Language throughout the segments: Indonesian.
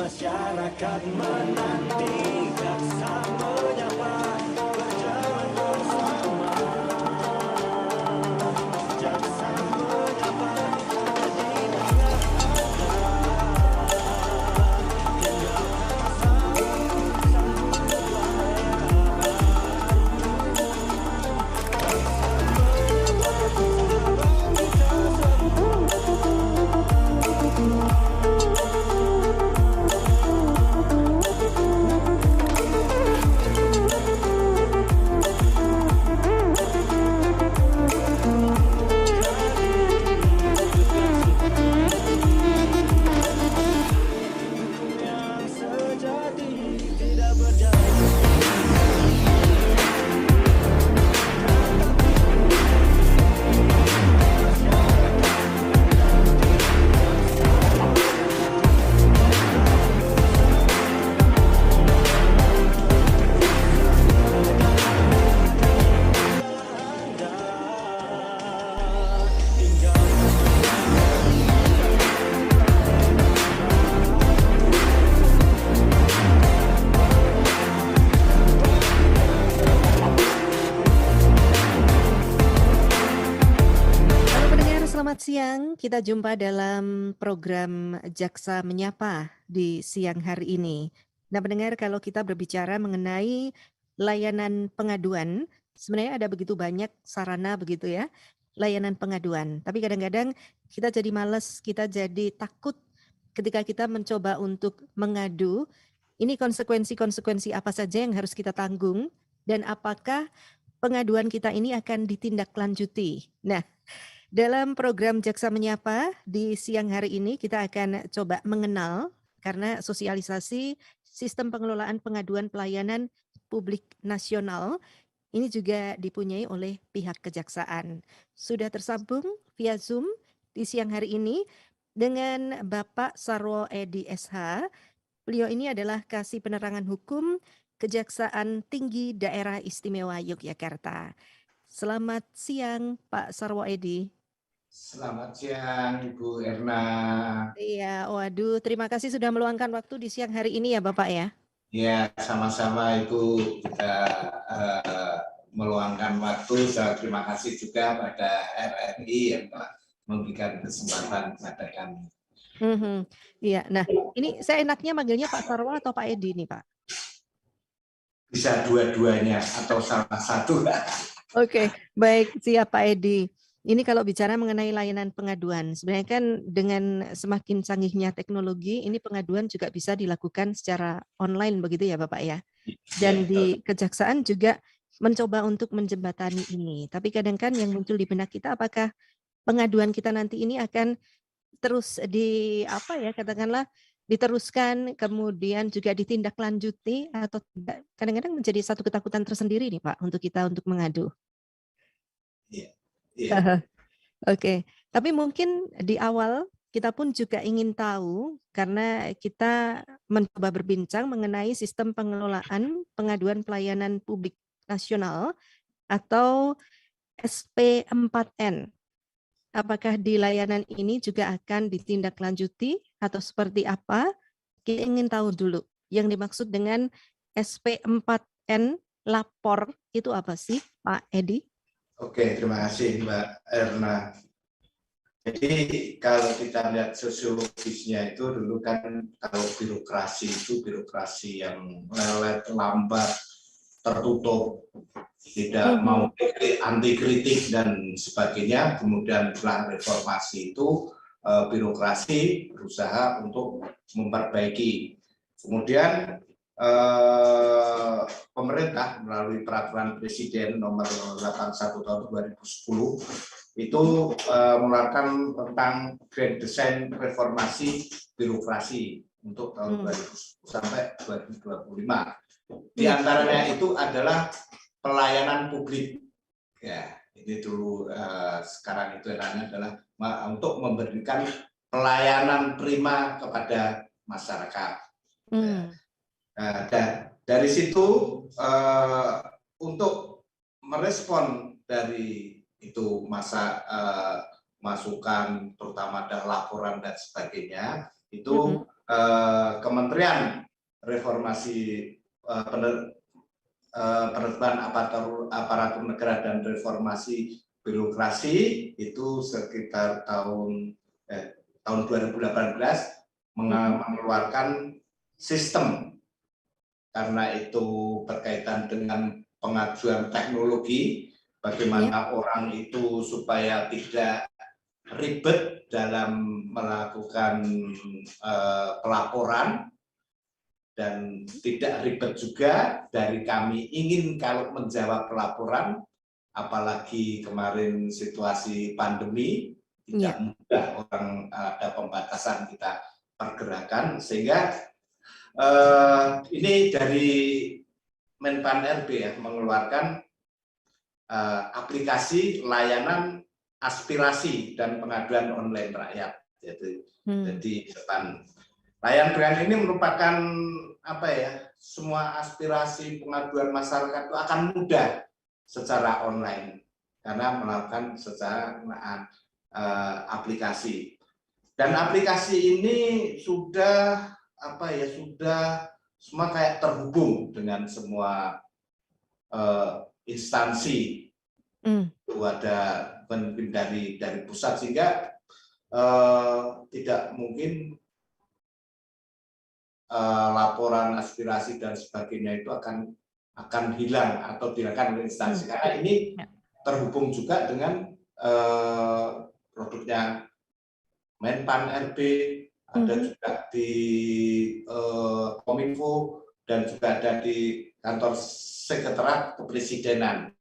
Masyarakat menanti jaksa menyapa, berjalan bersama. Jaksa menyapa, didengar yang sejati tidak berjalan. Selamat siang, kita jumpa dalam program Jaksa Menyapa di siang hari ini. Nah, pendengar, kalau kita berbicara mengenai layanan pengaduan, sebenarnya ada begitu banyak sarana begitu ya, layanan pengaduan. Tapi kadang-kadang kita jadi malas, kita jadi takut ketika kita mencoba untuk mengadu, ini konsekuensi-konsekuensi apa saja yang harus kita tanggung, dan apakah pengaduan kita ini akan ditindaklanjuti. Nah, dalam program Jaksa Menyapa di siang hari ini kita akan coba mengenal karena sosialisasi sistem pengelolaan pengaduan pelayanan publik nasional ini juga dipunyai oleh pihak kejaksaan. Sudah tersambung via Zoom di siang hari ini dengan Bapak Sarwo Edi SH. Beliau ini adalah Kasih Penerangan Hukum Kejaksaan Tinggi Daerah Istimewa Yogyakarta. Selamat siang Pak Sarwo Edi. Selamat siang Ibu Erna. Iya, waduh, terima kasih sudah meluangkan waktu di siang hari ini ya Bapak ya. Ya, sama-sama Ibu, kita meluangkan waktu. Saya terima kasih juga pada RRI yang telah memberikan kesempatan kepada kami. Iya, nah ini saya enaknya manggilnya Pak Sarwo atau Pak Edi nih Pak? Bisa dua-duanya atau salah satu. Oke, baik, siap Pak Edi. Ini kalau bicara mengenai layanan pengaduan, sebenarnya kan dengan semakin canggihnya teknologi, ini pengaduan juga bisa dilakukan secara online begitu ya Bapak ya. Dan di kejaksaan juga mencoba untuk menjembatani ini. Tapi kadang kan yang muncul di benak kita apakah pengaduan kita nanti ini akan terus katakanlah diteruskan kemudian juga ditindaklanjuti atau tidak. Kadang-kadang menjadi satu ketakutan tersendiri nih Pak untuk kita untuk mengadu. Iya. Oke, tapi mungkin di awal kita pun juga ingin tahu karena kita mencoba berbincang mengenai sistem pengelolaan pengaduan pelayanan publik nasional atau SP4N. Apakah di layanan ini juga akan ditindaklanjuti atau seperti apa? Kita ingin tahu dulu yang dimaksud dengan SP4N lapor itu apa sih, Pak Edi? Oke, terima kasih Mbak Erna. Jadi kalau kita lihat sosiologisnya itu dulu kan kalau birokrasi itu birokrasi yang lelet, lambat, tertutup, tidak mau anti kritik dan sebagainya. Kemudian setelah reformasi itu birokrasi berusaha untuk memperbaiki. Kemudian pemerintah melalui peraturan Presiden nomor 81 tahun 2010 itu mengeluarkan tentang Grand Design Reformasi Birokrasi untuk tahun 2010 sampai 2025. Di antaranya itu adalah pelayanan publik. Ya, ini dulu sekarang itu eranya adalah untuk memberikan pelayanan prima kepada masyarakat. Dan dari situ untuk merespon dari itu masukan terutama ada laporan dan sebagainya itu Kementerian Reformasi Penertiban Aparatur Negara dan Reformasi Birokrasi itu sekitar tahun 2018 mengeluarkan sistem, karena itu berkaitan dengan pengajuan teknologi, bagaimana orang itu supaya tidak ribet dalam melakukan pelaporan dan tidak ribet juga dari kami ingin kalau menjawab pelaporan, apalagi kemarin situasi pandemi tidak mudah, orang ada pembatasan kita pergerakan, sehingga ini dari Menpan RB ya mengeluarkan aplikasi layanan aspirasi dan pengaduan online rakyat. Jadi layanan ini merupakan apa ya, semua aspirasi pengaduan masyarakat itu akan mudah secara online karena melakukan secara aplikasi. Dan aplikasi ini sudah apa ya, sudah semua kayak terhubung dengan semua instansi. Itu ada pemimpin dari pusat, sehingga tidak mungkin laporan aspirasi dan sebagainya itu akan hilang atau dilakukan oleh instansi, karena ini terhubung juga dengan produknya Menpan RB, ada juga di Kominfo, dan juga ada di kantor sekretariat kepresidenan.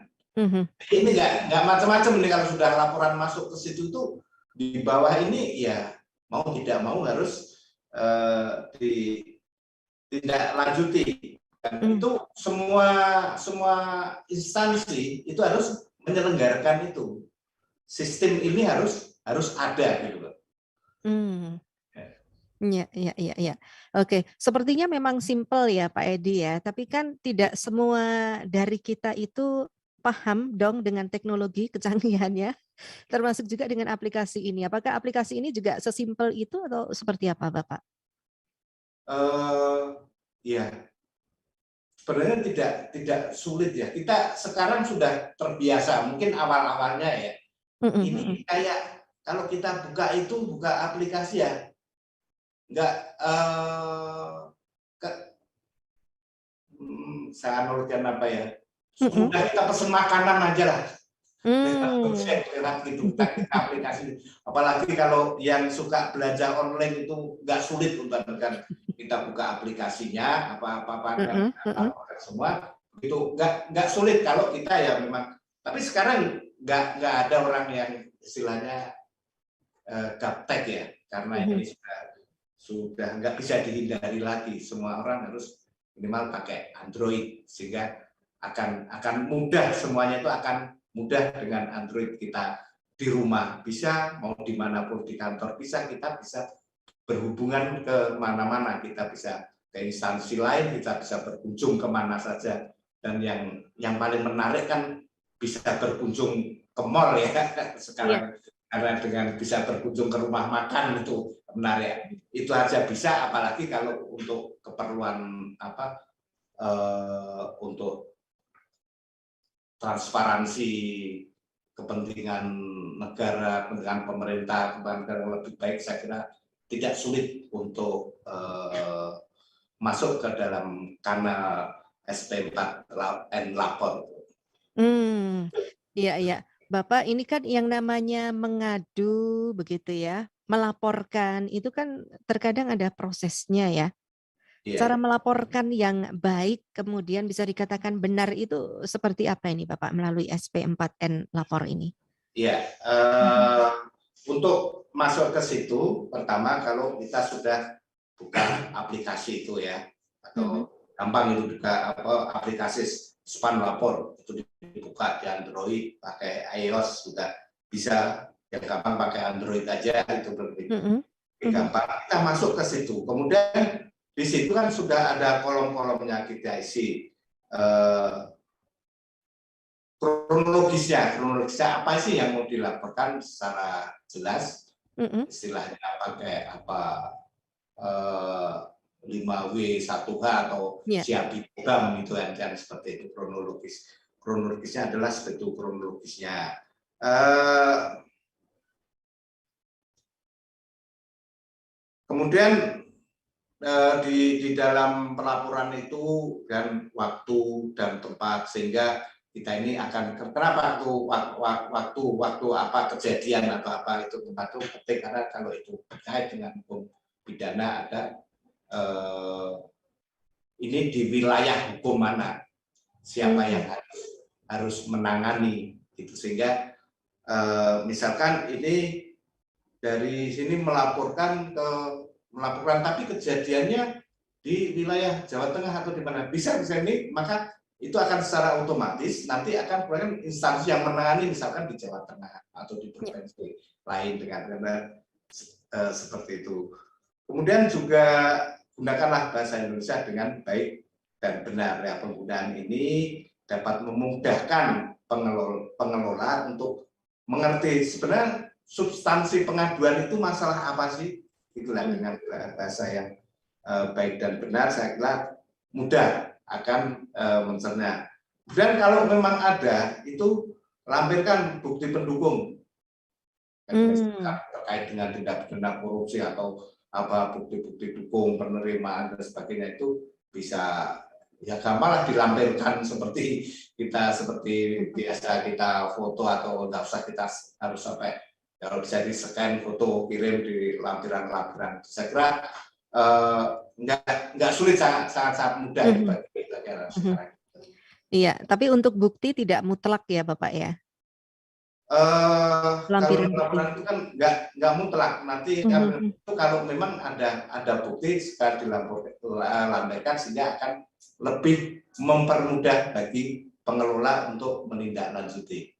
Ini nggak macam-macam nih, kalau sudah laporan masuk ke situ tuh di bawah ini ya mau tidak mau harus ditindaklanjuti. Dan itu semua instansi itu harus menyelenggarakan itu. Sistem ini harus ada gitu loh. Ya. Oke, sepertinya memang simpel ya Pak Edi ya, tapi kan tidak semua dari kita itu paham dong dengan teknologi kecanggihannya, termasuk juga dengan aplikasi ini. Apakah aplikasi ini juga sesimpel itu atau seperti apa Bapak? Ya, sebenarnya tidak sulit ya. Kita sekarang sudah terbiasa, mungkin awal-awalnya ya. Ini kayak kalau kita buka aplikasi ya, nggak saya menurutkan apa ya, sudah kita pesen makanan aja lah. Kita aplikasi. Apalagi kalau yang suka belanja online itu nggak sulit untuk kita buka aplikasinya, apa-apa semua itu nggak sulit kalau kita ya memang. Tapi sekarang nggak ada orang yang istilahnya gaptek ya, karena ini sudah nggak bisa dihindari lagi. Semua orang harus minimal pakai Android, sehingga akan mudah, semuanya itu akan mudah dengan Android. Kita di rumah bisa, mau dimanapun, di kantor bisa, kita bisa berhubungan ke mana-mana, kita bisa ke instansi lain, kita bisa berkunjung kemana saja. Dan yang paling menarik kan bisa berkunjung ke mall ya sekarang. karena dengan bisa berkunjung ke rumah makan itu menarik. Itu aja bisa, apalagi kalau untuk keperluan untuk transparansi kepentingan negara, kepentingan pemerintah, kepentingan yang lebih baik, saya kira tidak sulit untuk masuk ke dalam kanal SP4N lapor. Iya, iya. Bapak, ini kan yang namanya mengadu begitu ya, melaporkan itu kan terkadang ada prosesnya ya. Cara melaporkan yang baik kemudian bisa dikatakan benar itu seperti apa ini Bapak melalui SP4N lapor ini? Iya, untuk masuk ke situ, pertama kalau kita sudah buka aplikasi itu ya, atau gampang itu juga aplikasi SPAN lapor itu dibuka di Android, pakai iOS juga bisa, yang gampang pakai Android aja itu lebih gampang. Kita masuk ke situ, kemudian di situ kan sudah ada kolom-kolomnya kita isi. Kronologisnya apa sih yang mau dilaporkan secara jelas, istilahnya pakai apa 5W1H atau siapi program gitu kan, seperti itu kronologisnya adalah seperti itu kronologisnya. Kemudian di dalam pelaporan itu dan waktu dan tempat, sehingga kita ini akan kenapa waktu apa kejadian atau apa itu tempat itu penting, karena kalau itu terkait dengan hukum pidana ada ini di wilayah hukum mana, siapa yang harus menangani itu, sehingga misalkan ini dari sini melaporkan tapi kejadiannya di wilayah Jawa Tengah atau di mana, bisa ini, maka itu akan secara otomatis nanti akan kemudian instansi yang menangani misalkan di Jawa Tengah atau di provinsi lain dengan seperti itu. Kemudian juga gunakanlah bahasa Indonesia dengan baik dan benar ya. Penggunaan ini dapat memudahkan pengelola untuk mengerti sebenarnya substansi pengaduan itu masalah apa sih. Itulah dengan bahasa yang baik dan benar, saya kira mudah akan mencerna. Dan kalau memang ada, itu lampirkan bukti pendukung terkait dengan tindak pidana korupsi atau apa bukti-bukti dukung, penerimaan dan sebagainya, itu bisa ya gampanglah dilampirkan seperti biasa kita foto, atau nggak usah kita harus sampai, kalau bisa di scan foto kirim di lampiran-lampiran. Saya kira nggak sulit, sangat mudah bagi kita sekarang. Iya, tapi untuk bukti tidak mutlak ya Bapak ya? Kalau laporan itu kan nggak mutlak, nanti itu kalau memang ada bukti sekali dilampirkan, sehingga akan lebih mempermudah bagi pengelola untuk menindaklanjuti.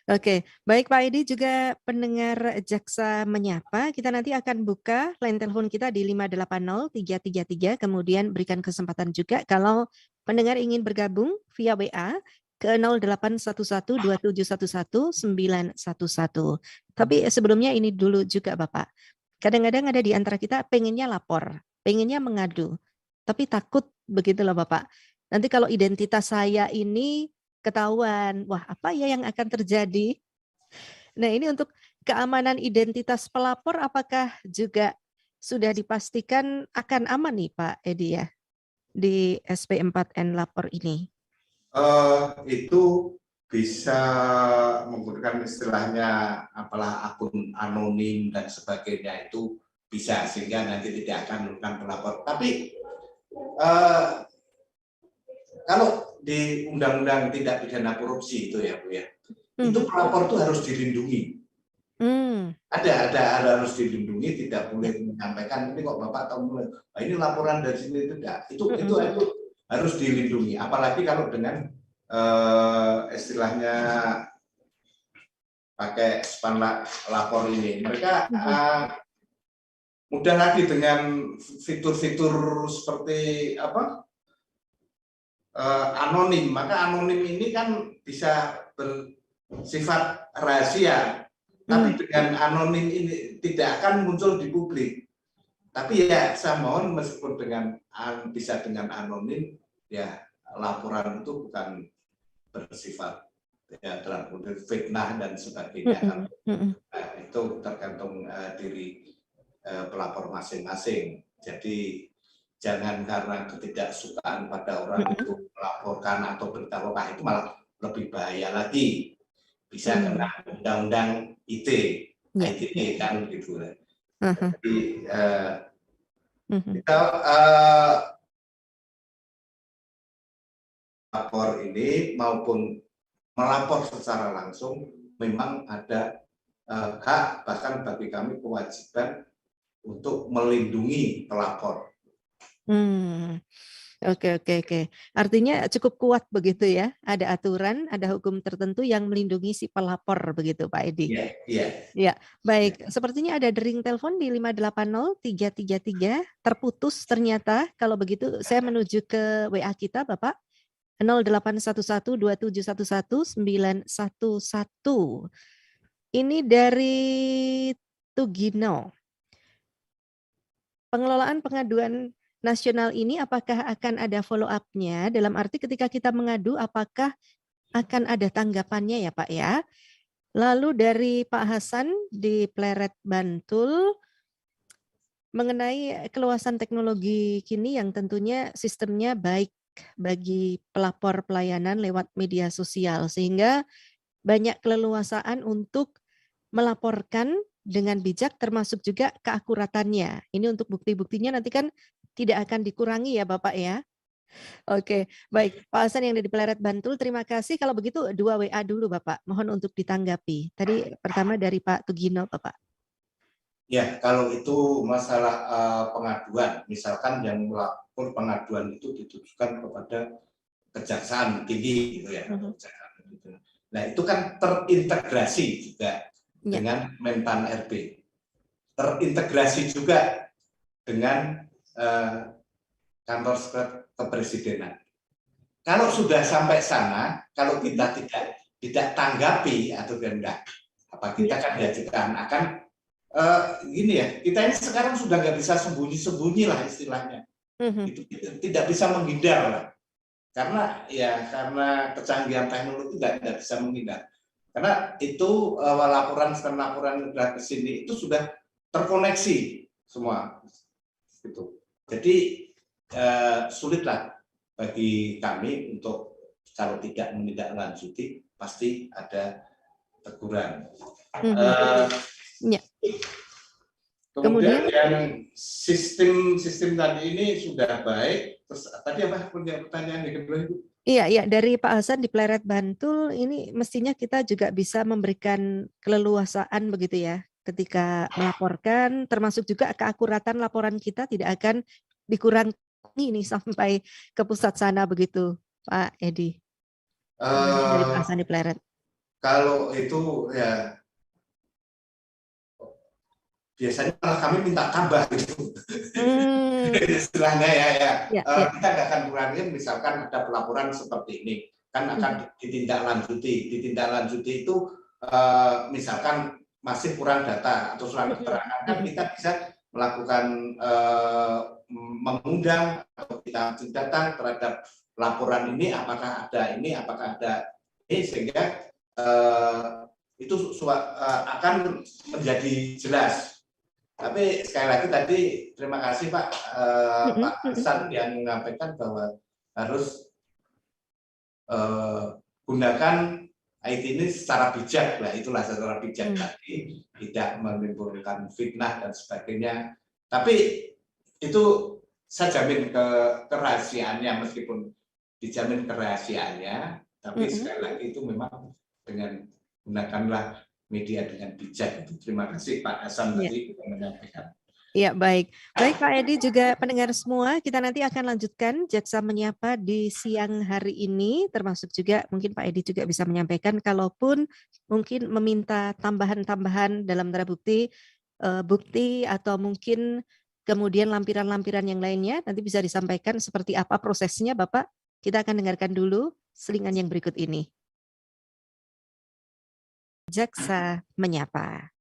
Oke, baik Pak Edi, juga pendengar Jaksa Menyapa, kita nanti akan buka line telepon kita di 580-333, kemudian berikan kesempatan juga kalau pendengar ingin bergabung via WA ke 081127119111. Tapi sebelumnya ini dulu juga Bapak, kadang-kadang ada di antara kita pengennya lapor, pengennya mengadu, tapi takut begitu loh Bapak. Nanti kalau identitas saya ini ketahuan, wah apa ya yang akan terjadi? Nah ini untuk keamanan identitas pelapor, apakah juga sudah dipastikan akan aman nih Pak Edi ya di SP4N lapor ini? Itu bisa menggunakan istilahnya apalah akun anonim dan sebagainya, itu bisa, sehingga nanti tidak akan menggunakan pelapor. Tapi kalau di Undang-Undang Tindak Pidana Korupsi itu ya Bu ya, itu pelapor itu harus dilindungi. Ada harus dilindungi, tidak boleh menyampaikan ini kok Bapak tahu, ini laporan dari sini, itu tidak. Itu harus dilindungi. Apalagi kalau dengan istilahnya pakai SPAN lapor ini, mereka mudah lagi dengan fitur-fitur seperti apa? Anonim. Maka anonim ini kan bisa bersifat rahasia, Tapi dengan anonim ini tidak akan muncul di publik. Tapi ya saya mohon meskipun bisa dengan anonim, ya laporan itu bukan bersifat ya dalam kondisi fitnah dan sebagainya. Nah, itu tergantung diri pelapor masing-masing. Jadi jangan karena ketidaksukaan pada orang itu melaporkan atau berita wah itu malah lebih bahaya lagi. Bisa kena undang-undang ITE kan gitu. Jadi kita lapor ini maupun melapor secara langsung memang ada hak, bahkan bagi kami kewajiban untuk melindungi pelapor. Oke. Artinya cukup kuat begitu ya. Ada aturan, ada hukum tertentu yang melindungi si pelapor begitu Pak Edi. Iya. Ya, baik. Sepertinya ada dering telepon di 580-333 terputus ternyata. Kalau begitu saya menuju ke WA kita Bapak. 081127111911. Ini dari Tugino. Pengelolaan pengaduan nasional ini apakah akan ada follow up-nya? Dalam arti ketika kita mengadu apakah akan ada tanggapannya ya Pak ya? Lalu dari Pak Hasan di Pleret Bantul mengenai keluasan teknologi kini yang tentunya sistemnya baik bagi pelapor pelayanan lewat media sosial sehingga banyak keleluasaan untuk melaporkan dengan bijak termasuk juga keakuratannya. Ini untuk bukti-buktinya nanti kan tidak akan dikurangi ya Bapak ya. Oke, baik. Pak Hasan yang ada di Pleret Bantul, terima kasih. Kalau begitu 2 WA dulu Bapak, mohon untuk ditanggapi. Tadi pertama dari Pak Tugino Bapak. Ya, kalau itu masalah pengaduan, misalkan yang melapor pengaduan itu ditujukan kepada Kejaksaan Tinggi gitu ya. Nah, itu kan terintegrasi juga dengan Menpan RB. Terintegrasi juga dengan kantor kepresidenan. Kalau sudah sampai sana, kalau kita tidak tanggapi atau tidak, apa kita kan diajukan akan gini ya, kita ini sekarang sudah nggak bisa sembunyi-sembunyi lah istilahnya. Itu tidak bisa menghindar lah. Karena kecanggihan teknologi tidak bisa menghindar. Karena itu laporan ke sini itu sudah terkoneksi semua. Gitu. Jadi sulitlah bagi kami untuk kalau tidak menindaklanjuti pasti ada teguran. Kemudian yang sistem tadi ini sudah baik. Terus tadi apa pertanyaan yang kedua itu? Iya, dari Pak Hasan di Pleret Bantul ini mestinya kita juga bisa memberikan keleluasaan begitu ya ketika melaporkan, termasuk juga keakuratan laporan kita tidak akan dikurangi ini sampai ke pusat sana begitu, Pak Edi. Dari Pak Hasan di Pleret. Kalau itu ya biasanya malah kami minta tambah gitu. Istilahnya kita nggak akan kurangin misalkan ada pelaporan seperti ini kan akan ditindaklanjuti itu misalkan masih kurang data atau surat keterangan kan kita bisa melakukan mengundang atau kita datang terhadap laporan ini apakah ada ini sehingga itu akan menjadi jelas. Tapi sekali lagi tadi terima kasih Pak Hasan yang menyampaikan bahwa harus gunakan IT ini secara bijak lah, itulah secara bijak tadi, tidak menimbulkan fitnah dan sebagainya. Tapi itu saya jamin kerahasiaannya meskipun dijamin kerahasiaannya, tapi sekali lagi itu memang dengan gunakanlah media dengan bijak. Terima kasih Pak Hasan tadi menyampaikan. Iya, baik Pak Edi juga pendengar semua, kita nanti akan lanjutkan Jaksa Menyapa di siang hari ini, termasuk juga mungkin Pak Edi juga bisa menyampaikan kalaupun mungkin meminta tambahan-tambahan dalam tanda bukti atau mungkin kemudian lampiran-lampiran yang lainnya nanti bisa disampaikan seperti apa prosesnya Bapak. Kita akan dengarkan dulu selingan yang berikut ini. Jaksa Menyapa.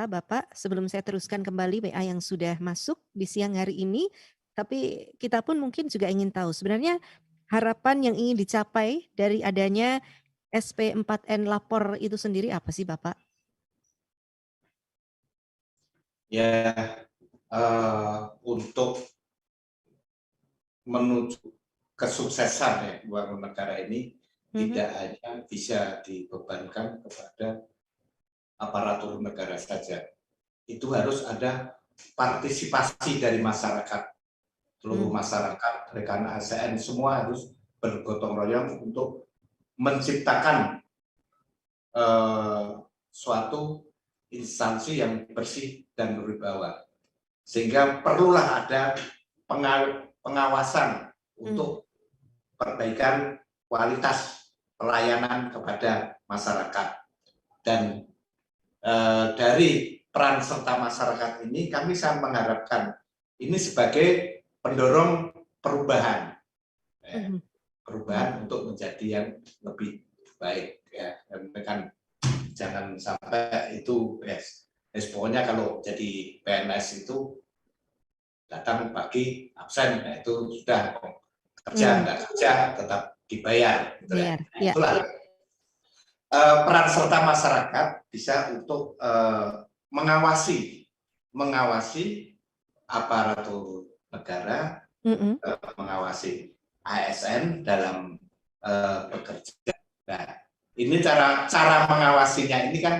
Bapak, sebelum saya teruskan kembali WA yang sudah masuk di siang hari ini, tapi kita pun mungkin juga ingin tahu sebenarnya harapan yang ingin dicapai dari adanya SP4N lapor itu sendiri apa sih Bapak? Ya, untuk menuju kesuksesan ya buat negara ini tidak hanya bisa dibebankan kepada aparatur negara saja. Itu harus ada partisipasi dari masyarakat, seluruh masyarakat, rekan ASN semua harus bergotong royong untuk menciptakan suatu instansi yang bersih dan berwibawa. Sehingga perlulah ada pengawasan untuk perbaikan kualitas pelayanan kepada masyarakat. Dan dari peran serta masyarakat ini kami sangat mengharapkan ini sebagai pendorong perubahan, perubahan untuk menjadi yang lebih baik ya. Dan jangan sampai itu pokoknya kalau jadi PNS itu datang pagi absen, itu sudah kerja nggak kerja tetap dibayar, gitu ya. Bayar. Ya. Itulah peran serta masyarakat bisa untuk mengawasi aparatur negara, mengawasi ASN dalam bekerja. Nah, ini cara mengawasinya ini kan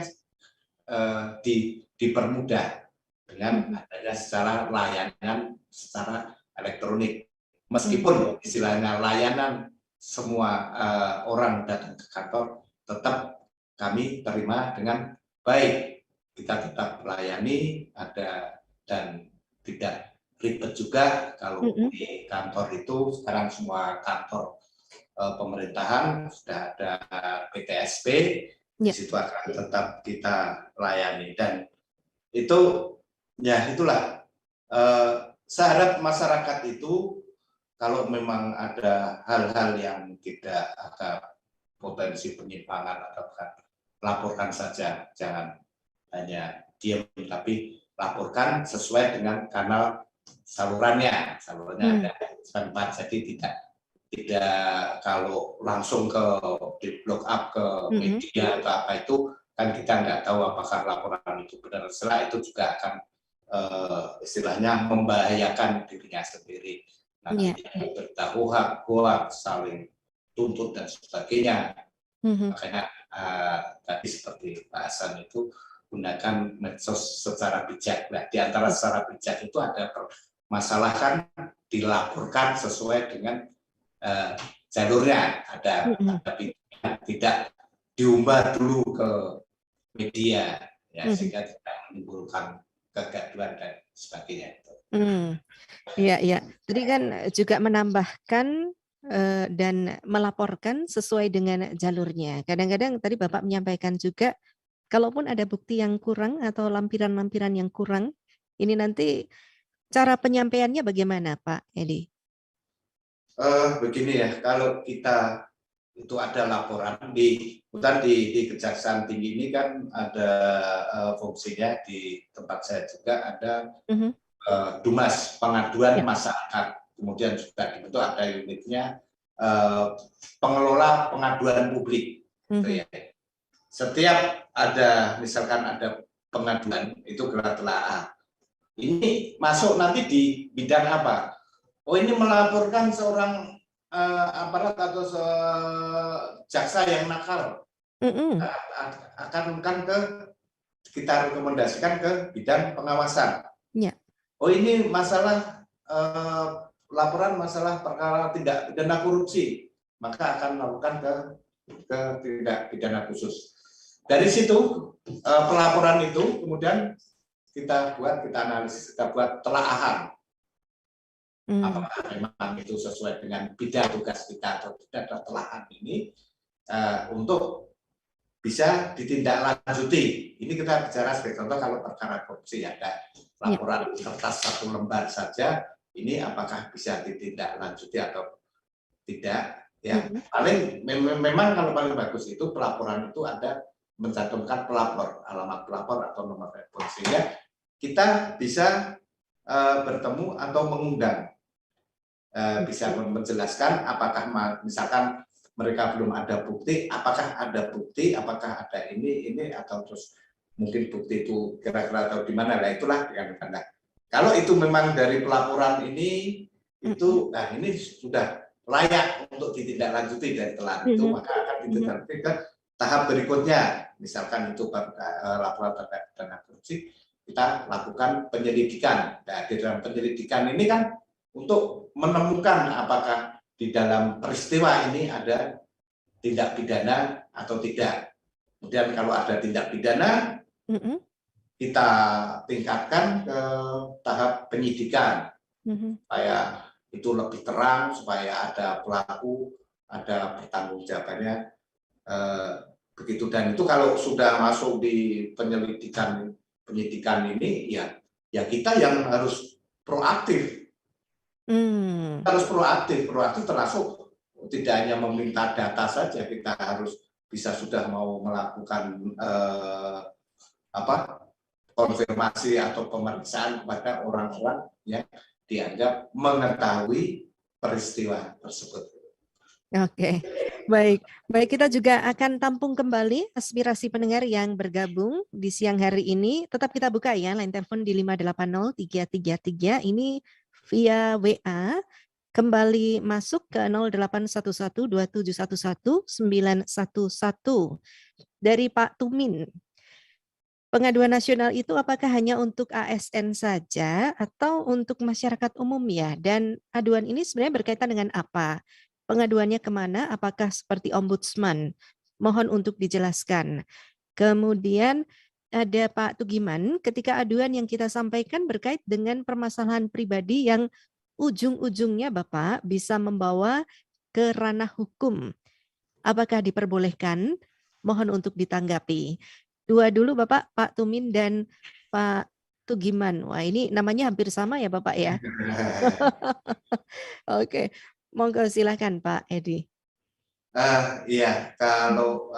dipermudah dengan adanya secara layanan secara elektronik. Meskipun istilahnya layanan semua orang datang ke kantor, tetap kami terima dengan baik. Kita tetap layani, dan tidak ribet juga kalau di kantor itu. Sekarang semua kantor pemerintahan sudah ada PTSP, di situ akan tetap kita layani. Dan itu ya itulah syarat masyarakat itu. Kalau memang ada hal-hal yang tidak ada potensi penyimpangan atau laporkan saja, jangan hanya diam, tapi laporkan sesuai dengan kanal salurannya ada tempat. Jadi tidak kalau langsung di block up ke media atau apa itu kan kita nggak tahu apakah laporan itu benar. Setelah itu juga akan istilahnya membahayakan dirinya sendiri. Nanti beritahu hak, saling tuntut dan sebagainya. Makanya tadi seperti Pak Hasan itu gunakan medsos secara bijak. Nah, di antara secara bijak itu ada permasalahan dilaporkan sesuai dengan jalurnya. Ada tidak diumbar dulu ke media, ya, sehingga tidak menimbulkan kegaduhan dan sebagainya. Iya, iya. Tadi kan juga menambahkan dan melaporkan sesuai dengan jalurnya. Kadang-kadang tadi Bapak menyampaikan juga, kalaupun ada bukti yang kurang atau lampiran-lampiran yang kurang, ini nanti cara penyampaiannya bagaimana, Pak Edi? Begini ya, kalau kita itu ada laporan di Kejaksaan Tinggi ini kan ada fungsinya. Di tempat saya juga ada Dumas Pengaduan Masyarakat, kemudian juga itu ada unitnya Pengelola Pengaduan Publik. Gitu ya. Setiap ada misalkan ada pengaduan itu gelar telaah. Ini masuk nanti di bidang apa? Oh, ini melaporkan seorang aparat atau jaksa yang nakal. Akan kita rekomendasikan ke bidang pengawasan. Oh, ini masalah laporan masalah perkara tindak pidana korupsi, maka akan melakukan ke tindak pidana khusus. Dari situ pelaporan itu kemudian kita analisis, kita buat telaahan. Apakah memang itu sesuai dengan bidang tugas kita atau tidak. Ada telaahan ini untuk bisa ditindaklanjuti. Ini kita bicara sebagai contoh, kalau perkara korupsi ada laporan kertas 1 lembar saja, ini apakah bisa ditindaklanjuti atau tidak? Ya, paling memang kalau paling bagus itu pelaporan itu ada mencantumkan pelapor, alamat pelapor atau nomor telepon, sehingga kita bisa bertemu atau mengundang, bisa menjelaskan apakah misalkan mereka belum ada bukti, apakah ada ini atau terus mungkin bukti itu kira-kira atau di mana. Nah, itulah dengan tanda. Kalau itu memang dari pelaporan ini itu, nah ini sudah layak untuk ditindaklanjuti dari telah itu, maka akan ditindaklanjuti ke tahap berikutnya. Misalkan itu laporan terkait dengan korupsi, kita lakukan penyelidikan. Nah, di dalam penyelidikan ini kan untuk menemukan apakah di dalam peristiwa ini ada tindak pidana atau tidak. Kemudian kalau ada tindak pidana, kita tingkatkan ke tahap penyidikan, supaya itu lebih terang, supaya ada pelaku, ada pertanggungjawabannya, begitu. Dan itu kalau sudah masuk di penyidikan ini, ya kita yang harus proaktif. Harus proaktif termasuk tidak hanya meminta data saja, kita harus bisa sudah mau melakukan konfirmasi atau pemeriksaan kepada orang-orang yang dianggap mengetahui peristiwa tersebut. Oke, baik. Baik, kita juga akan tampung kembali aspirasi pendengar yang bergabung di siang hari ini. Tetap kita buka ya line telepon di 580-333 ini via WA. Kembali masuk ke 0811-2711-911 dari Pak Tumin. Pengaduan nasional itu apakah hanya untuk ASN saja atau untuk masyarakat umum ya? Dan aduan ini sebenarnya berkaitan dengan apa? Pengaduannya kemana? Apakah seperti ombudsman? Mohon untuk dijelaskan. Kemudian ada Pak Tugiman, ketika aduan yang kita sampaikan berkait dengan permasalahan pribadi yang ujung-ujungnya Bapak bisa membawa ke ranah hukum. Apakah diperbolehkan? Mohon untuk ditanggapi. Dua dulu Bapak, Pak Tumin dan Pak Tugiman. Wah ini namanya hampir sama ya Bapak ya. Oke, monggo silakan Pak Edi. Iya, kalau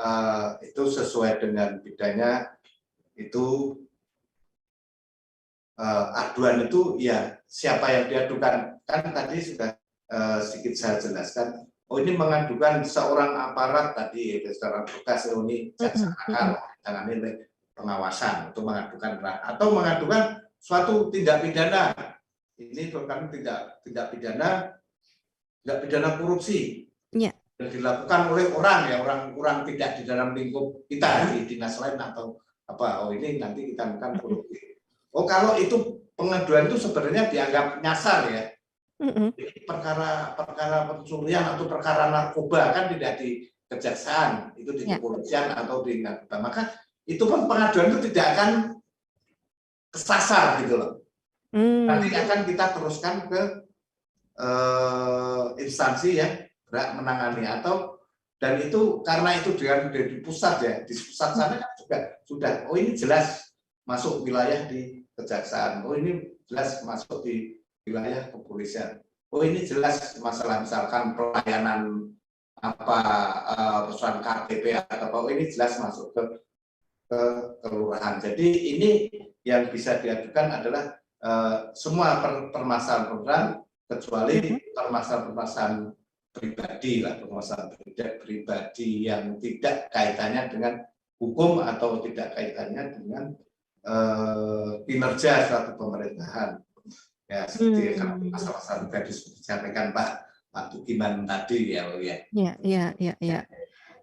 itu sesuai dengan bidangnya itu aduan itu ya siapa yang diadukan, kan tadi sudah sedikit saya jelaskan. Oh ini mengadukan seorang aparat tadi, seorang tugas ini jaksa nakal, jangan ini pengawasan untuk mengadukan atau mengadukan suatu tindak pidana. Ini kan tindak pidana korupsi yang dilakukan oleh orang ya, orang tidak di dalam lingkup kita di dinas lain atau apa. Oh ini nanti kita akan korupsi. Oh kalau itu pengaduan itu sebenarnya dianggap nyasar ya. Perkara pencurian atau perkara narkoba kan tidak di kejaksaan, itu di kepolisian atau di narkoba. Maka itu pun pengaduan itu tidak akan kesasar gitu loh. Nanti akan kita teruskan ke instansi yang berhak menangani atau dan itu karena itu di pusat ya, di pusat sana kan juga sudah. Oh ini jelas masuk wilayah di kejaksaan. Oh ini jelas masuk di wilayah kepolisian. Oh ini jelas masalah misalkan pelayanan apa persoalan KTP atau apa. Oh ini jelas masuk ke kelurahan. Jadi ini yang bisa diadukan adalah semua permasalahan kecuali permasalahan pribadi lah, permasalahan pribadi yang tidak kaitannya dengan hukum atau tidak kaitannya dengan kinerja suatu pemerintahan. Ya, seperti masalah pribadi seperti disampaikan Pak Tugiman tadi ya. Ya.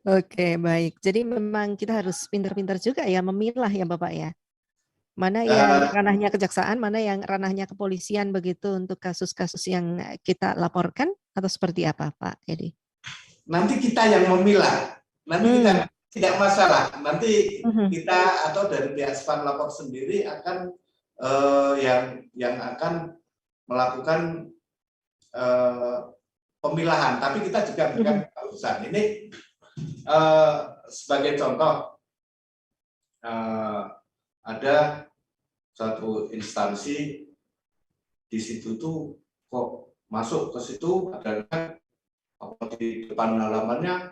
Oke, baik. Jadi memang kita harus pintar-pintar juga ya memilah ya Bapak ya. Mana yang ranahnya kejaksaan, mana yang ranahnya kepolisian begitu untuk kasus-kasus yang kita laporkan atau seperti apa Pak Edi? Nanti kita yang memilah. Nanti kita tidak masalah. Nanti kita atau dari pihak Span lapor sendiri akan yang akan melakukan pemilahan. Tapi kita juga berikan keputusan. Ini sebagai contoh ada suatu instansi di situ tuh kok masuk ke situ adalah di depan halamannya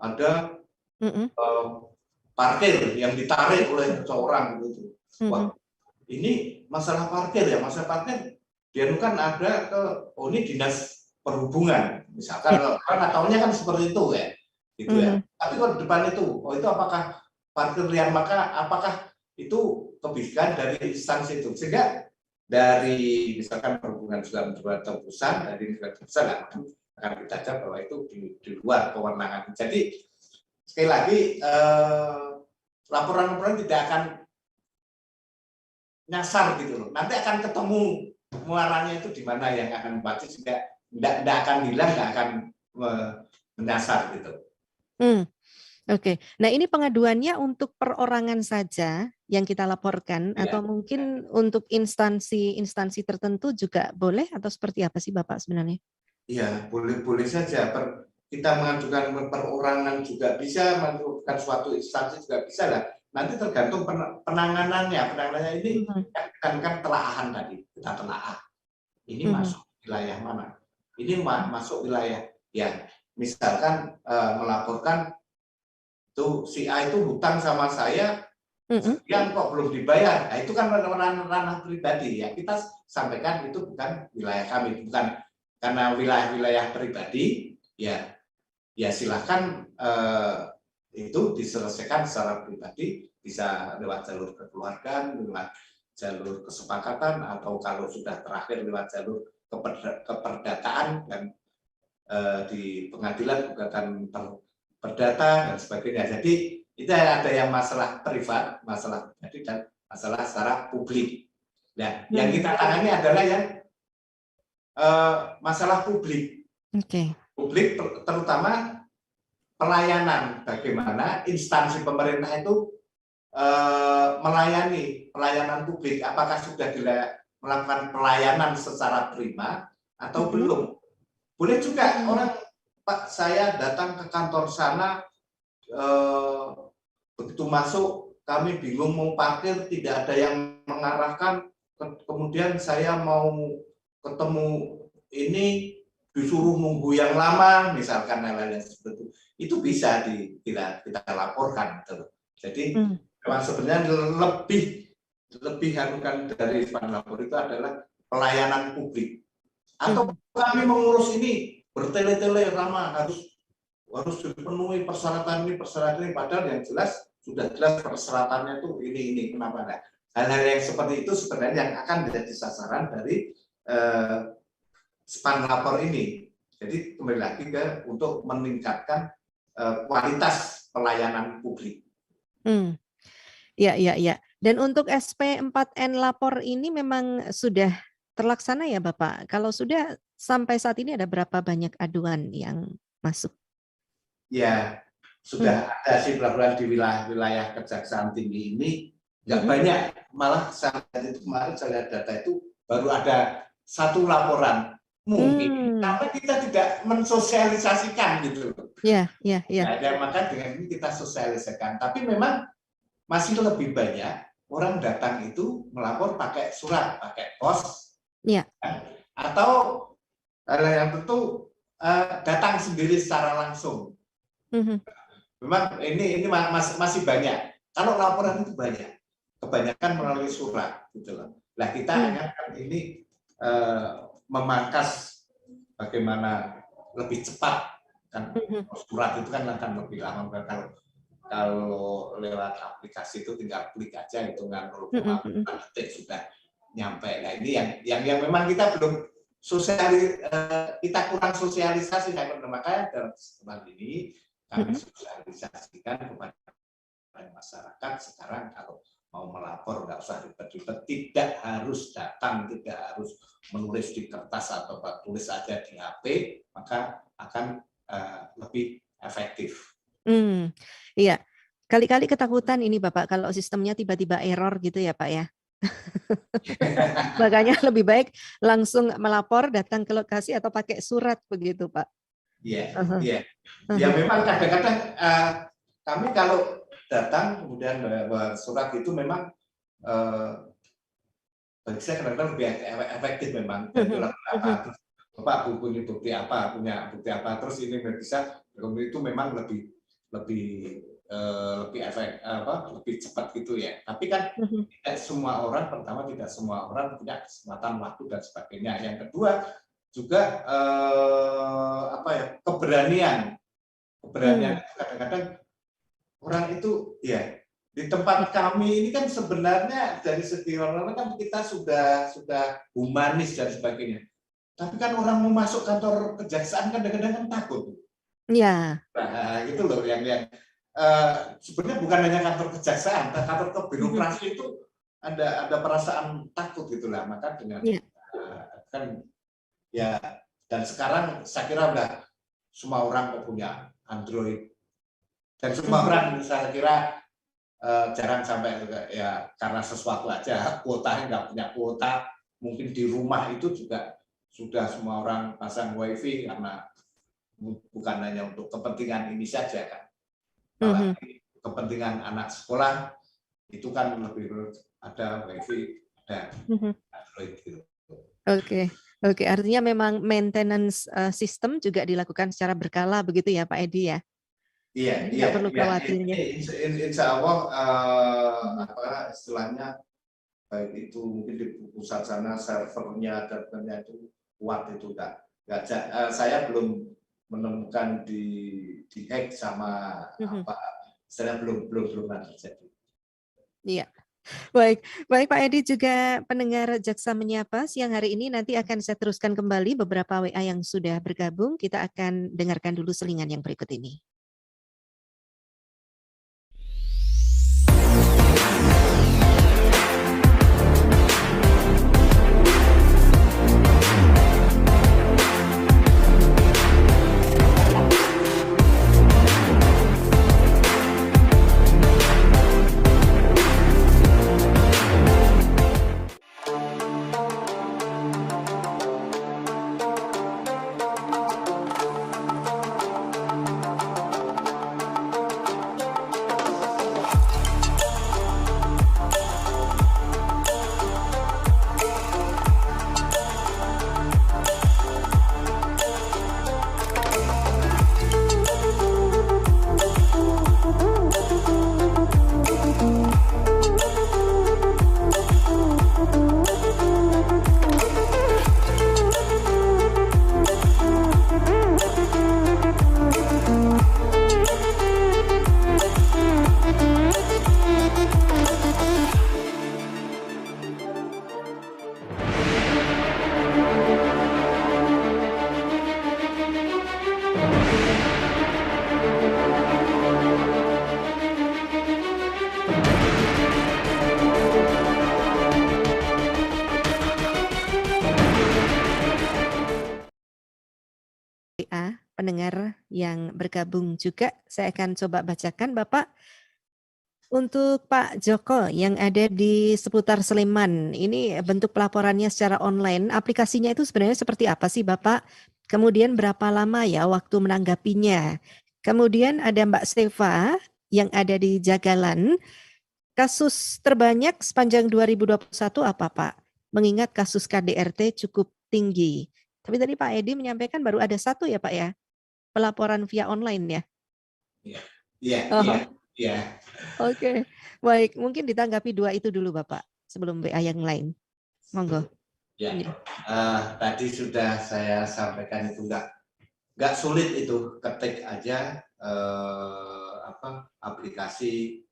ada parkir yang ditarik oleh seseorang gitu. Wah, ini masalah parkir ya, masalah parkir dianukan ada ke ini dinas perhubungan misalkan, kan tahunya kan seperti itu ya, gitu ya. Tapi kalau di depan itu, oh itu apakah parkir liar, maka apakah itu kebijakan dari instansi itu, sehingga dari misalkan perhubungan juga membuat tebusan dari tebusan akan kita jawab bahwa itu di luar kewenangan. Jadi sekali lagi laporan-laporan tidak akan nyasar gitu loh. Nanti akan ketemu muaranya itu di mana yang akan membaca, sehingga tidak akan hilang, tidak akan menyasar gitu. Oke. Nah ini pengaduannya untuk perorangan saja yang kita laporkan atau mungkin untuk instansi tertentu juga boleh atau seperti apa sih Bapak sebenarnya? Iya, boleh saja. Kita mengajukan perorangan juga bisa, mengajukan suatu instansi juga bisa lah. Nanti tergantung penanganannya. Penanganannya ini kan telaahan tadi, kita telaah. Ini masuk wilayah mana? Ini masuk wilayah yang misalkan melaporkan tuh si A itu hutang sama saya, sekian kok belum dibayar. Nah, itu kan ranah pribadi ya. Kita sampaikan itu bukan wilayah kami, bukan karena wilayah-wilayah pribadi, ya silahkan itu diselesaikan secara pribadi, bisa lewat jalur kekeluargaan, lewat jalur kesepakatan, atau kalau sudah terakhir lewat jalur keperdataan dan di pengadilan gugatan perdata dan sebagainya. Jadi itu ada yang masalah privat, masalah pribadi, dan masalah secara publik. Nah, yang kita tangani adalah yang masalah publik. Publik terutama pelayanan, bagaimana instansi pemerintah itu melayani pelayanan publik, apakah sudah melakukan pelayanan secara prima atau belum. Boleh juga orang, Pak, saya datang ke kantor sana, begitu masuk kami bingung mau parkir, tidak ada yang mengarahkan, kemudian saya mau ketemu ini disuruh nunggu yang lama, misalkan hal-hal seperti itu bisa kita laporkan. Jadi memang sebenarnya lebih harukan dari Span Lapor itu adalah pelayanan publik. Atau kami mengurus ini bertele-tele lama, harus dipenuhi persyaratan ini, padahal yang jelas sudah jelas persyaratannya itu ini kenapa enggak. Hal-hal yang seperti itu sebenarnya yang akan menjadi sasaran dari Span Lapor ini. Jadi kembali lagi untuk meningkatkan kualitas pelayanan publik. Ya. Dan untuk SP4N Lapor ini memang sudah terlaksana ya Bapak? Kalau sudah, sampai saat ini ada berapa banyak aduan yang masuk? Ya, sudah ada sih pelaporan di wilayah Kejaksaan Tinggi ini, nggak banyak. Malah saya lihat itu kemarin, saya lihat data itu baru ada 1 laporan. Mungkin karena kita tidak mensosialisasikan gitu. Ya. Maka dengan ini kita sosialisasikan. Tapi memang masih lebih banyak orang datang itu melapor pakai surat, pakai pos, atau yang tentu datang sendiri secara langsung. Memang ini masih banyak. Kalau laporan itu banyak, kebanyakan melalui surat, gitu loh. Nah, kita hanya kan ini memangkas bagaimana lebih cepat, kan surat itu kan akan lebih lama. Kalau lewat aplikasi itu tinggal klik aja, hitungan 0,4 detik sudah nyampe. Nah, ini yang memang kita belum kita kurang sosialisasi, makanya dalam kesempatan ini kami sosialisasikan kepada masyarakat. Sekarang kalau mau melapor nggak usah ribet-ribet, tidak harus datang, tidak harus menulis di kertas atau tulis aja di HP, maka akan lebih efektif. Iya, kali-kali ketakutan ini Bapak kalau sistemnya tiba-tiba error gitu ya Pak ya. Makanya lebih baik langsung melapor, datang ke lokasi atau pakai surat begitu Pak. Iya. Ya memang kadang-kadang kami kalau datang kemudian bawa surat itu memang bagi saya kadang-kadang lebih efektif memang. Bapak punya bukti apa, terus ini bisa, itu memang lebih lebih cepat gitu ya. Tapi kan tidak semua orang punya kesempatan waktu dan sebagainya. Yang kedua juga keberanian kadang-kadang orang itu ya di tempat kami ini kan sebenarnya dari segi orang kan kita sudah humanis dan sebagainya. Tapi kan orang mau masuk kantor kejaksaan kadang-kadang kan takut. Iya. Nah, itu loh yang sebenarnya bukan hanya kantor kejaksaan, kantor kebirokrasi itu ada perasaan takut gitulah. Maka dengan kan ya, dan sekarang saya kira udah semua orang punya Android, dan semua orang saya kira jarang sampai ya karena sesuatu aja kuotanya nggak punya kuota, mungkin di rumah itu juga sudah semua orang pasang wifi karena bukan hanya untuk kepentingan ini saja kan, malah kepentingan anak sekolah itu kan lebih ada wifi, ada Android gitu. Oke, artinya memang maintenance sistem juga dilakukan secara berkala begitu ya Pak Edi ya? Iya. Nggak perlu khawatirnya. Insya Allah istilahnya baik itu mungkin di pusat sana servernya dan itu kuat itu saya belum menemukan di hack sama apa, saya belum pernah terjadi. Iya. Baik, baik Pak Edi juga pendengar Jaksa Menyapa siang hari ini nanti akan saya teruskan kembali beberapa WA yang sudah bergabung. Kita akan dengarkan dulu selingan yang berikut ini. WA pendengar yang bergabung juga saya akan coba bacakan Bapak. Untuk Pak Joko yang ada di seputar Sleman, ini bentuk pelaporannya secara online. Aplikasinya itu sebenarnya seperti apa sih Bapak? Kemudian berapa lama ya waktu menanggapinya? Kemudian ada Mbak Stefa yang ada di Jagalan. Kasus terbanyak sepanjang 2021 apa Pak? Mengingat kasus KDRT cukup tinggi. Tapi tadi Pak Edi menyampaikan baru ada satu ya Pak ya? Pelaporan via online ya? Iya. Oke, baik. Mungkin ditanggapi dua itu dulu Bapak sebelum WA yang lain. Monggo. Ya, tadi sudah saya sampaikan itu nggak sulit itu, ketik aja aplikasi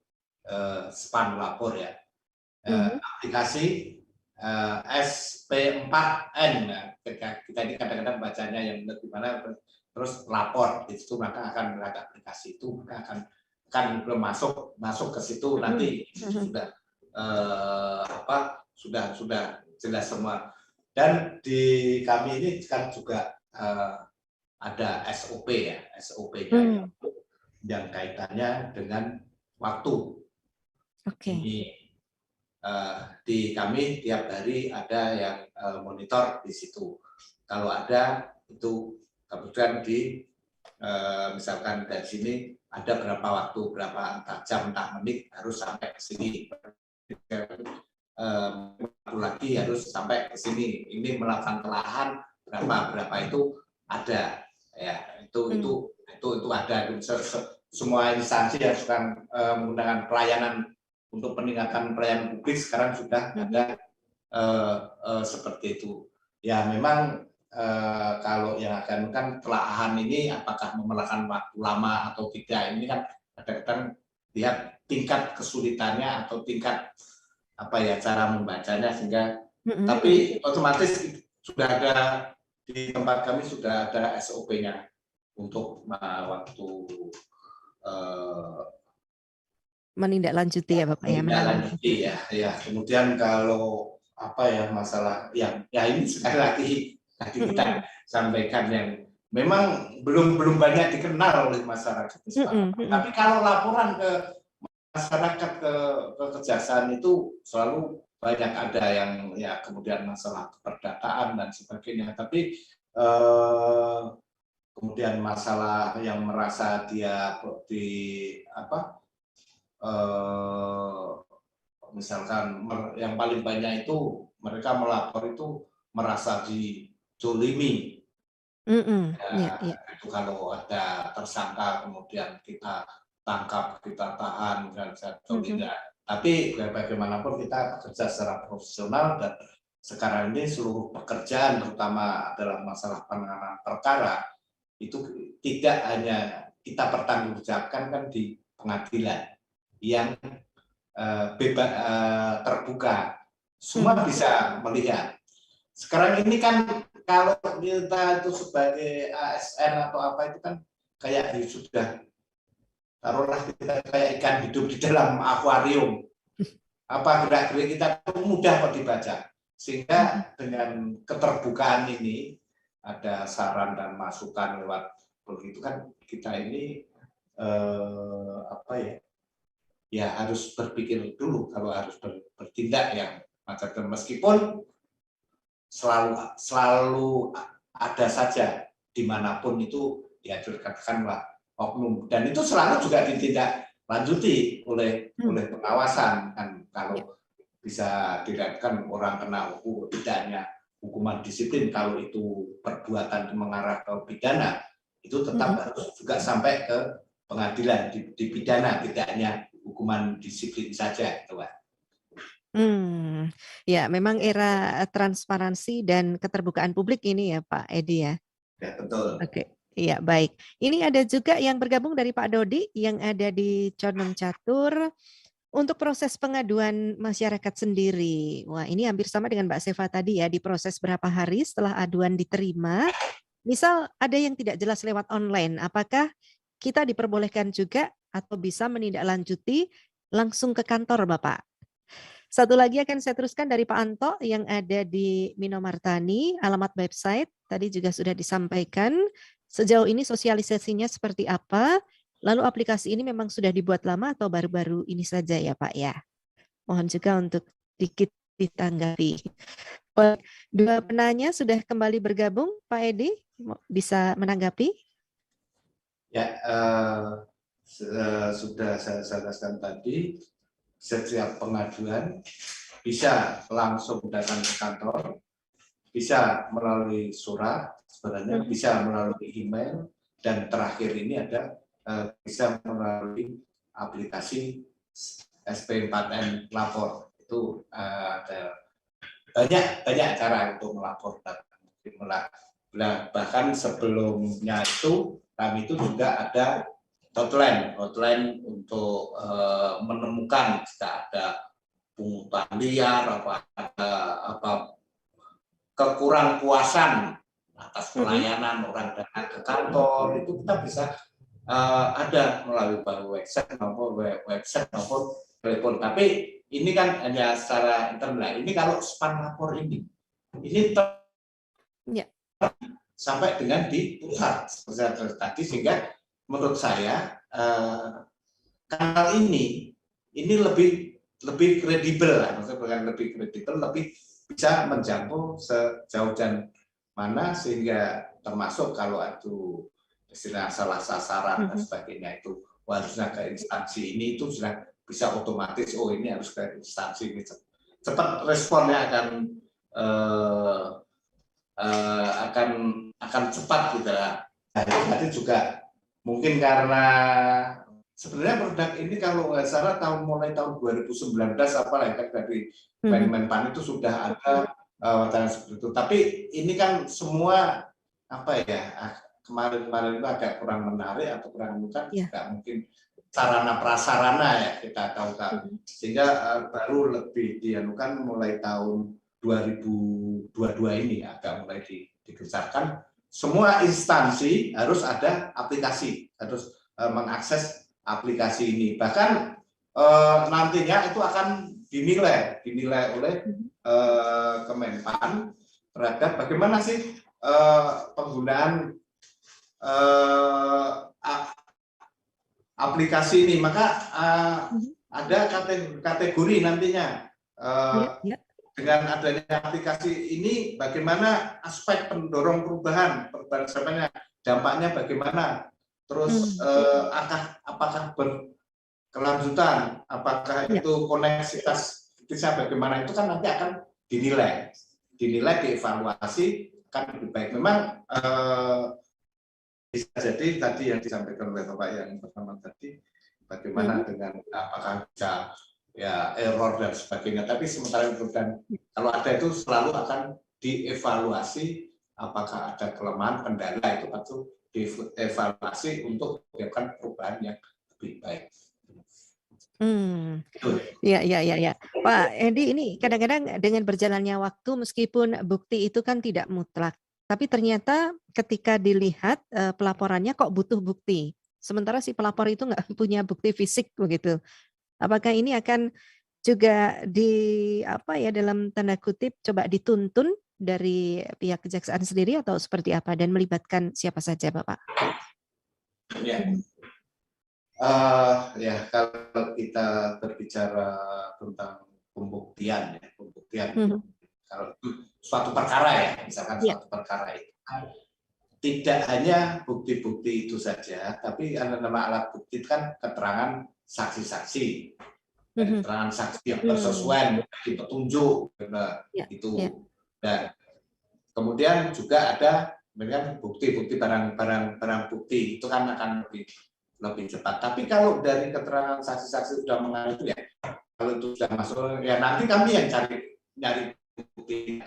SPAN lapor ya. Aplikasi SP4N, kita ini kadang-kadang bacanya yang gimana, terus lapor itu maka akan melihat aplikasi itu, maka akan belum masuk ke situ nanti sudah sudah jelas semua. Dan di kami ini kan juga ada SOP ya, SOP-nya yang kaitannya dengan waktu. Ini di kami tiap hari ada yang monitor di situ. Kalau ada itu kemudian misalkan dari sini ada berapa waktu, berapa entah jam, entah menit harus sampai ke sini. Lagi harus sampai ke sini. Ini melakukan telahan berapa itu ada ya, itu ada. Semua instansi yang suka menggunakan pelayanan untuk peningkatan pelayanan publik sekarang sudah ada seperti itu. Ya memang kalau yang akan kan telahan ini apakah memakan waktu lama atau tidak, ini kan kadang-kadang lihat tingkat kesulitannya atau tingkat cara membacanya, sehingga tapi otomatis sudah ada di tempat kami, sudah ada SOP-nya untuk waktu menindaklanjuti ya Bapak ya. Menindaklanjuti ya. Kemudian kalau masalah ya ini sekali lagi tadi kita sampaikan yang memang belum banyak dikenal oleh masyarakat. Tapi kalau laporan ke masyarakat ke kejaksaan itu selalu banyak ada yang ya kemudian masalah keperdataan dan sebagainya. Tapi kemudian masalah yang merasa dia misalkan yang paling banyak itu mereka melapor itu merasa dijolimi. Itu kalau ada tersangka kemudian kita tangkap, kita tahan dan tidak. Tapi bagaimanapun kita bekerja secara profesional dan sekarang ini seluruh pekerjaan terutama dalam masalah penanganan perkara itu tidak hanya kita pertanggungjawabkan kan di pengadilan yang bebas terbuka, semua bisa melihat. Sekarang ini kan kalau kita itu sebagai ASN atau apa itu kan kayak sudah taruhlah kita kayak ikan hidup di dalam akuarium. Apa gerak-gerik kita itu mudah kok dibaca. Sehingga dengan keterbukaan ini ada saran dan masukan lewat begitu kan kita ini apa ya? Ya harus berpikir dulu kalau harus bertindak yang macam meskipun selalu ada saja dimanapun itu ya dikatakanlah oknum dan itu selalu juga ditindaklanjuti oleh pengawasan kan kalau bisa dilakukan orang kena hukum tidak hanya hukuman disiplin kalau itu perbuatan mengarah ke pidana itu tetap harus juga sampai ke pengadilan di pidana tidak hanya hukuman disiplin saja itu Pak. Ya memang era transparansi dan keterbukaan publik ini ya Pak Edi ya. Ya betul. Oke. Iya baik. Ini ada juga yang bergabung dari Pak Dodi yang ada di Condong Catur. Untuk proses pengaduan masyarakat sendiri, wah ini hampir sama dengan Mbak Seva tadi ya, diproses berapa hari setelah aduan diterima. Misal ada yang tidak jelas lewat online, apakah kita diperbolehkan juga atau bisa menindaklanjuti langsung ke kantor Bapak? Satu lagi akan saya teruskan dari Pak Anto yang ada di Minomartani, alamat website tadi juga sudah disampaikan. Sejauh ini sosialisasinya seperti apa? Lalu aplikasi ini memang sudah dibuat lama atau baru-baru ini saja ya Pak ya? Mohon juga untuk sedikit ditanggapi. Dua penanya sudah kembali bergabung, Pak Edi bisa menanggapi? Ya, sudah saya jelaskan tadi, setiap pengaduan bisa langsung datang ke kantor, bisa melalui surat, sebenarnya bisa melalui email, dan terakhir ini ada bisa melalui aplikasi SP4N Lapor. Itu ada banyak cara untuk melapor. Bahkan sebelumnya itu kami itu juga ada hotline untuk menemukan jika ada pungutan liar apa kekurang puasan atas pelayanan orang datang ke kantor, itu kita bisa ada melalui website maupun telepon. Tapi ini kan hanya secara internal. Ini kalau span lapor ini sampai dengan di pusat seperti tadi, sehingga menurut saya kanal ini lebih kredibel, maksudnya bukan lebih kredibel, lebih bisa menjangkau sejauh dan mana, sehingga termasuk kalau itu istilah salah sasaran dan sebagainya itu harusnya ke instansi ini, itu sudah bisa otomatis ini harus ke instansi ini, cepat responnya akan cepat gitu lah. Jadi juga mungkin karena sebenarnya produk ini kalau nggak salah mulai tahun 2019 kan dari Menpan itu sudah ada wacana seperti itu. Tapi ini kan semua apa ya, kemarin itu agak kurang menarik atau kurang nggak mungkin sarana prasarana ya kita tahu kan, sehingga baru lebih dianukan mulai tahun 2022 ini agak mulai digencarkan. Semua instansi harus ada aplikasi, harus mengakses aplikasi ini. Bahkan nantinya itu akan dinilai oleh Kemenpan terhadap bagaimana sih penggunaan aplikasi ini. Maka ada kategori nantinya dengan adanya aplikasi ini, bagaimana aspek pendorong perubahan sebenarnya, dampaknya bagaimana, terus apakah berkelanjutan, apakah itu koneksitas bisa bagaimana, itu kan nanti akan dinilai, dievaluasi, kan lebih baik. Memang bisa jadi tadi yang disampaikan oleh Bapak yang pertama tadi, bagaimana dengan apakah bisa ya error dan sebagainya. Tapi sementara itu dan kalau ada itu selalu akan dievaluasi apakah ada kelemahan kendala itu patut dievaluasi untuk melakukan perubahan yang lebih baik. Gitu. Ya, ya, ya, ya. Pak Edi, ini kadang-kadang dengan berjalannya waktu, meskipun bukti itu kan tidak mutlak, tapi ternyata ketika dilihat pelaporannya kok butuh bukti, sementara si pelapor itu nggak punya bukti fisik begitu. Apakah ini akan juga apa ya, dalam tanda kutip coba dituntun dari pihak kejaksaan sendiri atau seperti apa, dan melibatkan siapa saja, Bapak? Ya. Ya, kalau kita berbicara tentang pembuktian, kalau suatu perkara ya, misalkan suatu perkara itu tidak hanya bukti-bukti itu saja, tapi nama alat bukti kan keterangan saksi-saksi, keterangan saksi yang bersesuaian, petunjuk, itu. Dan kemudian juga ada bukti-bukti barang bukti itu kan akan lebih cepat. Tapi kalau dari keterangan saksi-saksi sudah mengenai itu ya, kalau itu sudah masuk ya nanti kami yang nyari bukti.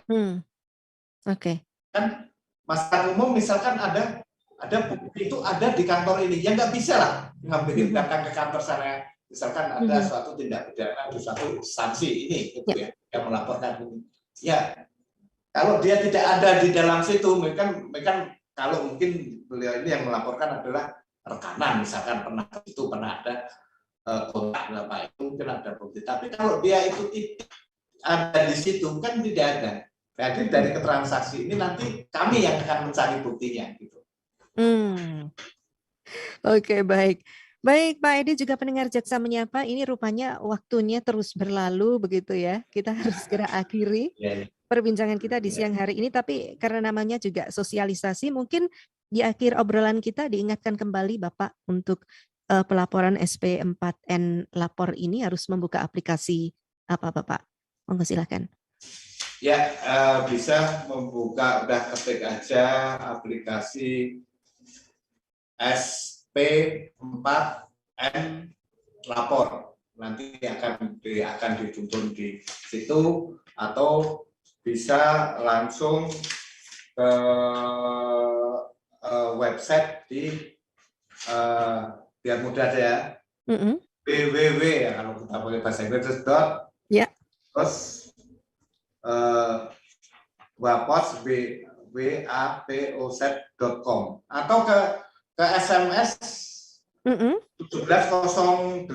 Oke. Kan masyarakat umum misalkan ada bukti itu ada di kantor ini, ya nggak bisa lah ngambil datang ke kantor sana. Misalkan ada suatu tindak pidana di suatu instansi ini, gitu ya, yang melaporkan ini. Ya, kalau dia tidak ada di dalam situ, mereka kalau mungkin beliau ini yang melaporkan adalah rekanan, misalkan pernah ada kontak apa itu mungkin ada bukti. Tapi kalau dia itu ada di situ kan tidak ada. Jadi dari keterangan saksi ini nanti kami yang akan mencari buktinya gitu. Oke, baik. Baik, Pak Edi juga pendengar Jaksa Menyapa, ini rupanya waktunya terus berlalu begitu ya. Kita harus segera akhiri perbincangan kita di siang hari ini, tapi karena namanya juga sosialisasi, mungkin di akhir obrolan kita diingatkan kembali Bapak untuk pelaporan SP4N lapor ini harus membuka aplikasi apa, Bapak? Monggo silakan. Ya, bisa membuka, udah ketik aja aplikasi SP4N lapor. Nanti akan dituntun di situ atau bisa langsung ke website di biar mudah ya, www ya kalau kita pakai bahasa Inggris terus wapoz.com atau ke SMS 1708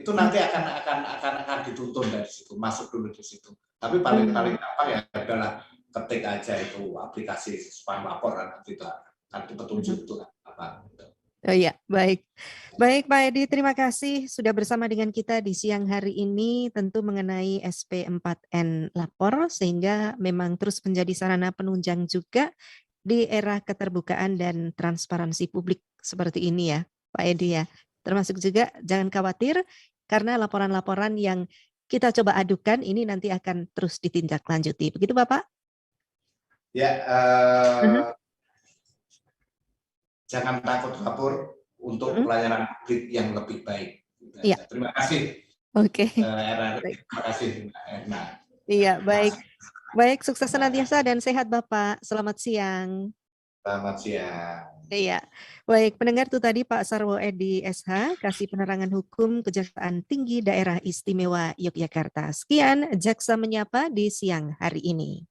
itu nanti akan dituntun dari situ, masuk dulu di situ. Tapi paling apa ya adalah ketik aja itu aplikasi spam lapor nanti petunjuk itu apa. Oh iya, baik. Baik Pak Edi, terima kasih sudah bersama dengan kita di siang hari ini tentu mengenai SP4N lapor, sehingga memang terus menjadi sarana penunjang juga di era keterbukaan dan transparansi publik seperti ini ya Pak Edi ya. Termasuk juga jangan khawatir karena laporan-laporan yang kita coba adukan ini nanti akan terus ditindaklanjuti. Begitu Bapak? Ya, jangan takut lapor untuk pelayanan publik yang lebih baik. Ya. Terima kasih. Oke. Terima kasih. Iya, baik. Baik, sukses senantiasa dan sehat Bapak. Selamat siang. Selamat siang. Iya, baik. Pendengar itu tadi Pak Sarwo Edi SH, Kasih Penerangan Hukum Kejaksaan Tinggi Daerah Istimewa Yogyakarta. Sekian Jaksa Menyapa di siang hari ini.